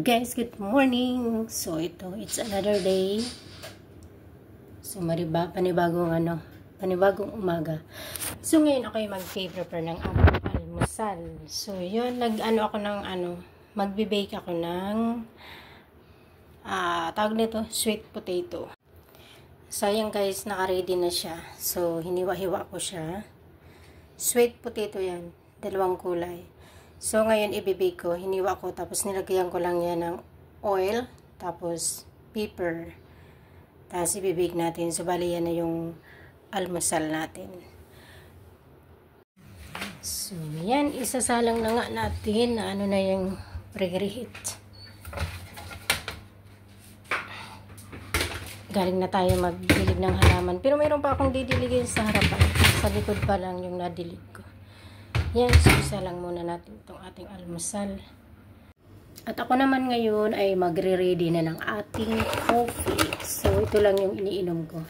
Guys, good morning. So it's another day. So panibagong panibagong umaga. So ngayon ako ay mag-prepare ng almusal. So yun, magbe-bake ako ng tawag nito, sweet potato. Sayang guys, naka-ready na siya. So hiniwa-hiwa ko siya. Sweet potato yan, dalawang kulay. So, ngayon ibibake ko, hiniwa ko, tapos nilagyan ko lang yan ng oil, tapos pepper. Tapos ibibake natin. So, bali yan na yung almusal natin. So, yan, isasalang na nga natin na na yung pre-reheat. Galing na tayo magdilig ng halaman. Pero mayroon pa akong didiligin sa harapan. Sa likod pa lang yung nadilig ko. Yan, so isa lang muna natin itong ating almusal. At ako naman ngayon ay magre-ready na ng ating coffee. So, ito lang yung iniinom ko.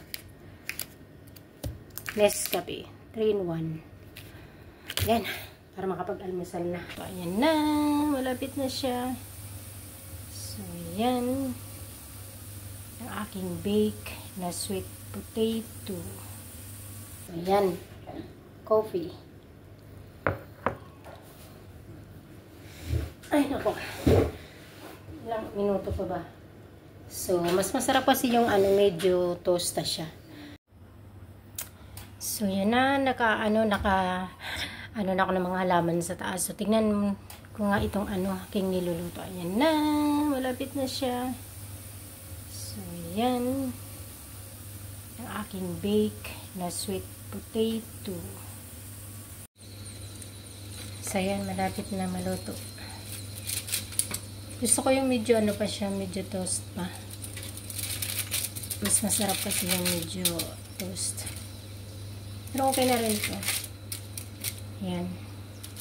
Nescafe, 3-in-1. Yan, para makapag-almusal na. So, ayan na, malapit na siya. So, yan. Ang aking bake na sweet potato. So, yan, coffee. Ay, nako. Ilang minuto pa ba? So, mas masarap kasi yung medyo toasta siya. So, yan na. Na ako ng mga halaman sa taas. So, tingnan ko nga itong aking niluluto. Ayan na. Malapit na siya. So, yan. Ang aking bake na sweet potato. So, yan. Malapit na maluto. Gusto ko yung medyo pa siya, medyo toast pa. Mas masarap kasi yung medyo toast. Pero okay na rin ito. Yan.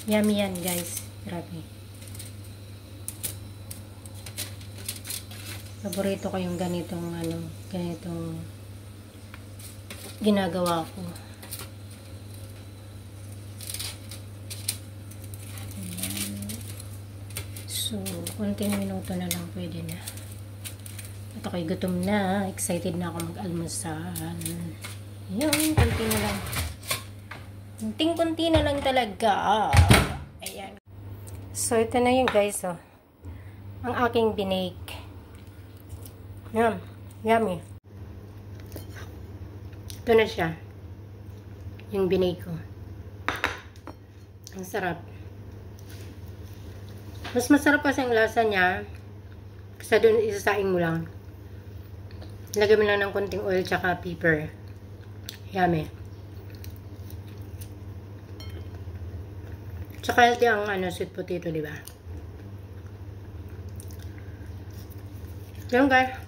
Yummy yan guys. Grabe. Paborito ko yung ganitong ginagawa ko. So, konting minuto na lang pwede na. At ako'y gutom na. Excited na ako mag-almusal. Yan, konti na lang. Kunting-kunti na lang talaga. Ayan. So, ito na yun guys. Oh. Ang aking binake. Yum. Yummy. Ito na siya. Yung binake ko. Ang sarap. Mas masarap kasi ang lasa niya kasi doon isasaing mo lang. Lagyan mo lang ng konting oil tsaka pepper. Yummy. Tsaka healthy ang sweet potato, di ba? Yan guys.